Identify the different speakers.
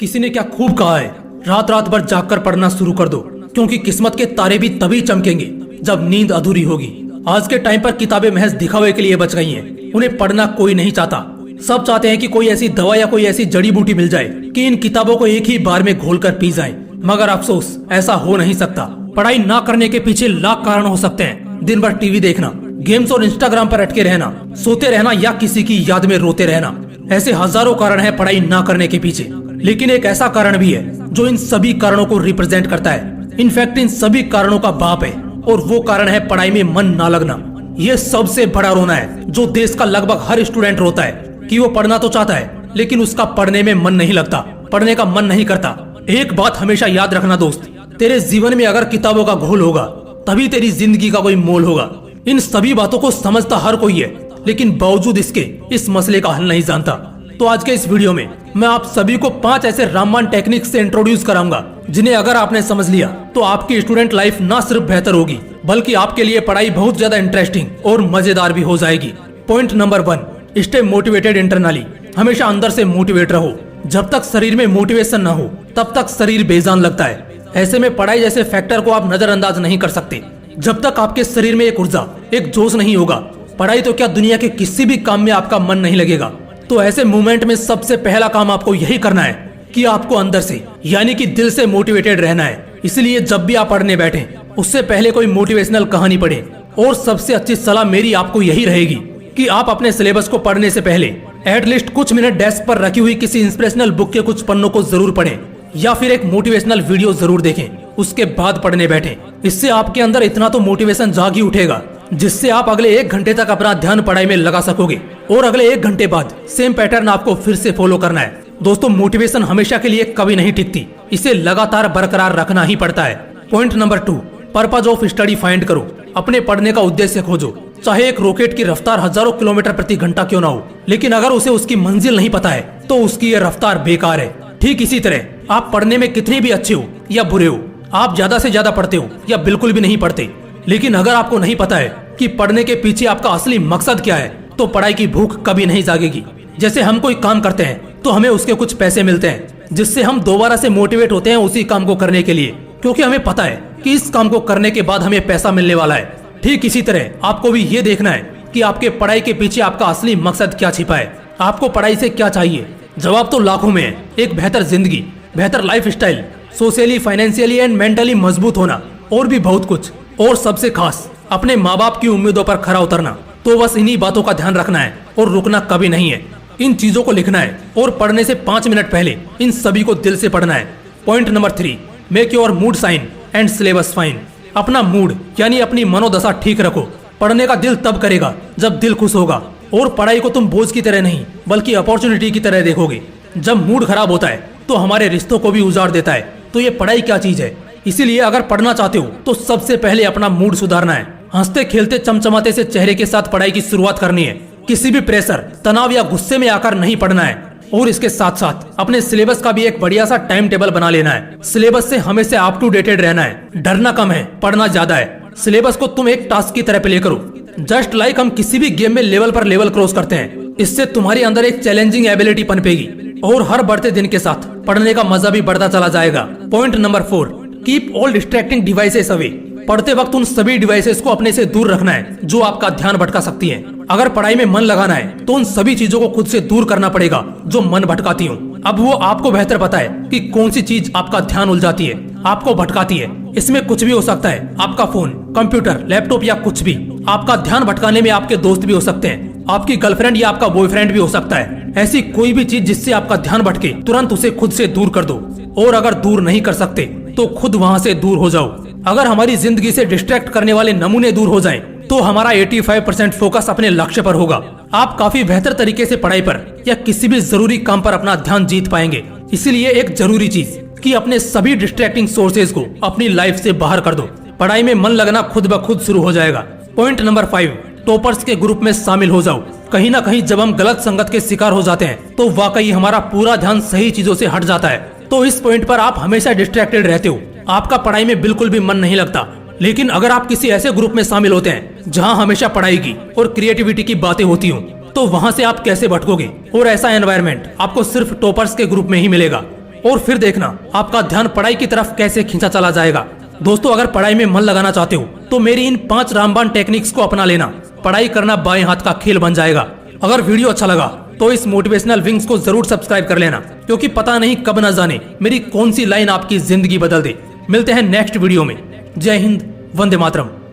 Speaker 1: किसी ने क्या खूब कहा है, रात रात भर जागकर पढ़ना शुरू कर दो, क्योंकि किस्मत के तारे भी तभी चमकेंगे जब नींद अधूरी होगी। आज के टाइम पर किताबें महज दिखावे के लिए बच गई हैं। उन्हें पढ़ना कोई नहीं चाहता। सब चाहते हैं कि कोई ऐसी दवा या कोई ऐसी जड़ी बूटी मिल जाए कि इन किताबों को एक ही बार में घोलकर पी जाए। मगर अफसोस, ऐसा हो नहीं सकता। पढ़ाई ना करने के पीछे लाख कारण हो सकते हैं। दिन भर टीवी देखना, गेम्स और इंस्टाग्राम पर अटके रहना, सोते रहना या किसी की याद में रोते रहना, ऐसे हजारों कारण हैं पढ़ाई ना करने के पीछे। लेकिन एक ऐसा कारण भी है जो इन सभी कारणों को रिप्रेजेंट करता है। इनफैक्ट इन सभी कारणों का बाप है, और वो कारण है पढ़ाई में मन ना लगना। ये सबसे बड़ा रोना है जो देश का लगभग हर स्टूडेंट रोता है कि वो पढ़ना तो चाहता है, लेकिन उसका पढ़ने में मन नहीं लगता, पढ़ने का मन नहीं करता। एक बात हमेशा याद रखना दोस्त, तेरे जीवन में अगर किताबों का घोल होगा तभी तेरी जिंदगी का कोई मोल होगा। इन सभी बातों को समझता हर कोई है, लेकिन बावजूद इसके इस मसले का हल नहीं जानता। तो आज के इस वीडियो में मैं आप सभी को 5 ऐसे रामबाण टेक्निक से इंट्रोड्यूस कराऊंगा जिन्हें अगर आपने समझ लिया तो आपकी स्टूडेंट लाइफ ना सिर्फ बेहतर होगी, बल्कि आपके लिए पढ़ाई बहुत ज्यादा इंटरेस्टिंग और मजेदार भी हो जाएगी। Point number 1, stay motivated internally. हमेशा अंदर से मोटिवेट रहो। जब तक शरीर में मोटिवेशन न हो तब तक शरीर बेजान लगता है। ऐसे में पढ़ाई जैसे फैक्टर को आप नजरअंदाज नहीं कर सकते। जब तक आपके शरीर में एक ऊर्जा, एक जोश नहीं होगा, पढ़ाई तो क्या दुनिया के किसी भी काम में आपका मन नहीं लगेगा। तो ऐसे मोमेंट में सबसे पहला काम आपको यही करना है कि आपको अंदर से यानी कि दिल से मोटिवेटेड रहना है। इसलिए जब भी आप पढ़ने बैठे उससे पहले कोई मोटिवेशनल कहानी पढ़े। और सबसे अच्छी सलाह मेरी आपको यही रहेगी कि आप अपने सिलेबस को पढ़ने से पहले एटलीस्ट कुछ मिनट डेस्क पर रखी हुई किसी इंस्पिरेशनल बुक के कुछ पन्नों को जरूर पढ़ें, या फिर एक मोटिवेशनल वीडियो जरूर देखें, उसके बाद पढ़ने बैठें। इससे आपके अंदर इतना तो मोटिवेशन जाग ही उठेगा जिससे आप अगले 1 घंटे तक अपना ध्यान पढ़ाई में लगा सकोगे, और अगले 1 घंटे बाद सेम पैटर्न आपको फिर से फॉलो करना है। दोस्तों, मोटिवेशन हमेशा के लिए कभी नहीं टिकती, इसे लगातार बरकरार रखना ही पड़ता है। Point number 2, purpose of study find करो। अपने पढ़ने का उद्देश्य खोजो। चाहे एक रॉकेट की रफ्तार हजारों किलोमीटर प्रति घंटा क्यों ना हो, लेकिन अगर उसे उसकी मंजिल नहीं पता है तो उसकी ये रफ्तार बेकार है। ठीक इसी तरह आप पढ़ने में कितने भी अच्छे हो या बुरे हो, आप ज्यादा से ज्यादा पढ़ते हो या बिल्कुल भी नहीं पढ़ते, लेकिन अगर आपको नहीं पता है कि पढ़ने के पीछे आपका असली मकसद क्या है, तो पढ़ाई की भूख कभी नहीं जागेगी। जैसे हम कोई काम करते हैं तो हमें उसके कुछ पैसे मिलते हैं, जिससे हम दोबारा से मोटिवेट होते हैं उसी काम को करने के लिए, क्योंकि हमें पता है कि इस काम को करने के बाद हमें पैसा मिलने वाला है। ठीक इसी तरह आपको भी ये देखना है कि आपके पढ़ाई के पीछे आपका असली मकसद क्या छिपा है। आपको पढ़ाई से क्या चाहिए? जवाब तो लाखों में है। एक बेहतर जिंदगी, बेहतर life style, socially, financially and mentally मजबूत होना, और भी बहुत कुछ। और सबसे खास अपने माँ बाप की उम्मीदों पर खरा उतरना। तो बस इन्हीं बातों का ध्यान रखना है और रुकना कभी नहीं है। इन चीजों को लिखना है और पढ़ने से 5 मिनट पहले इन सभी को दिल से पढ़ना है। Point number 3, make your mood sign and syllabus fine. अपना मूड यानी अपनी मनोदशा ठीक रखो। पढ़ने का दिल तब करेगा जब दिल खुश होगा, और पढ़ाई को तुम बोझ की तरह नहीं बल्कि अपॉर्चुनिटी की तरह देखोगे। जब मूड खराब होता है तो हमारे रिश्तों को भी उजाड़ देता है। तो ये पढ़ाई क्या चीज है? इसीलिए अगर पढ़ना चाहते हो तो सबसे पहले अपना मूड सुधारना है। हंसते खेलते चमचमाते से चेहरे के साथ पढ़ाई की शुरुआत करनी है। किसी भी प्रेशर, तनाव या गुस्से में आकर नहीं पढ़ना है। और इसके साथ साथ अपने सिलेबस का भी एक बढ़िया सा टाइम टेबल बना लेना है। सिलेबस से हमेशा अप टू डेटेड रहना है। डरना कम है, पढ़ना ज्यादा है। सिलेबस को तुम एक टास्क की तरह प्ले करो, जस्ट लाइक हम किसी भी गेम में लेवल पर लेवल क्रॉस करते हैं। इससे तुम्हारे अंदर एक चैलेंजिंग एबिलिटी पनपेगी, और हर बढ़ते दिन के साथ पढ़ने का मजा भी बढ़ता चला जाएगा। Point number 4, keep all distracting devices away. पढ़ते वक्त उन सभी डिवाइसेस को अपने से दूर रखना है जो आपका ध्यान भटका सकती हैं। अगर पढ़ाई में मन लगाना है तो उन सभी चीजों को खुद से दूर करना पड़ेगा जो मन भटकाती हूँ। अब वो आपको बेहतर पता है कि कौन सी चीज आपका ध्यान उलझाती है, आपको भटकाती है। इसमें कुछ भी हो सकता है, आपका फोन, कंप्यूटर, लैपटॉप या कुछ भी। आपका ध्यान भटकाने में आपके दोस्त भी हो सकते हैं, आपकी गर्लफ्रेंड या आपका बॉयफ्रेंड भी हो सकता है। ऐसी कोई भी चीज जिससे आपका ध्यान भटके, तुरंत उसे खुद से दूर कर दो। और अगर दूर नहीं कर सकते तो खुद वहाँ से दूर हो जाओ। अगर हमारी जिंदगी से डिस्ट्रैक्ट करने वाले नमूने दूर हो जाएं, तो हमारा 85% फोकस अपने लक्ष्य पर होगा। आप काफी बेहतर तरीके से पढ़ाई पर या किसी भी जरूरी काम पर अपना ध्यान जीत पाएंगे। इसीलिए एक जरूरी चीज कि अपने सभी डिस्ट्रैक्टिंग सोर्सेज को अपनी लाइफ से बाहर कर दो। पढ़ाई में मन लगना खुद ब खुद शुरू हो जाएगा। पॉइंट नंबर 5, टॉपर्स के ग्रुप में शामिल हो जाओ। कहीं ना कहीं जब हम गलत संगत के शिकार हो जाते हैं तो वाकई हमारा पूरा ध्यान सही चीजों से हट जाता है। तो इस पॉइंट पर आप हमेशा डिस्ट्रैक्टेड रहते हो, आपका पढ़ाई में बिल्कुल भी मन नहीं लगता। लेकिन अगर आप किसी ऐसे ग्रुप में शामिल होते हैं जहां हमेशा पढ़ाई की और क्रिएटिविटी की बातें होती हों, तो वहां से आप कैसे भटकोगे। और ऐसा एनवायरनमेंट आपको सिर्फ टॉपर्स के ग्रुप में ही मिलेगा। और फिर देखना आपका ध्यान पढ़ाई की तरफ कैसे खींचा चला जाएगा। दोस्तों, अगर पढ़ाई में मन लगाना चाहते हो तो मेरी इन 5 रामबाण टेक्निक्स को अपना लेना। पढ़ाई करना बाएं हाथ का खेल बन जाएगा। अगर वीडियो अच्छा लगा तो इस मोटिवेशनल विंग्स को जरूर सब्सक्राइब कर लेना, क्योंकि पता नहीं कब न जाने मेरी कौन सी लाइन आपकी जिंदगी बदल दे। मिलते हैं नेक्स्ट वीडियो में। जय हिंद, वंदे मातरम।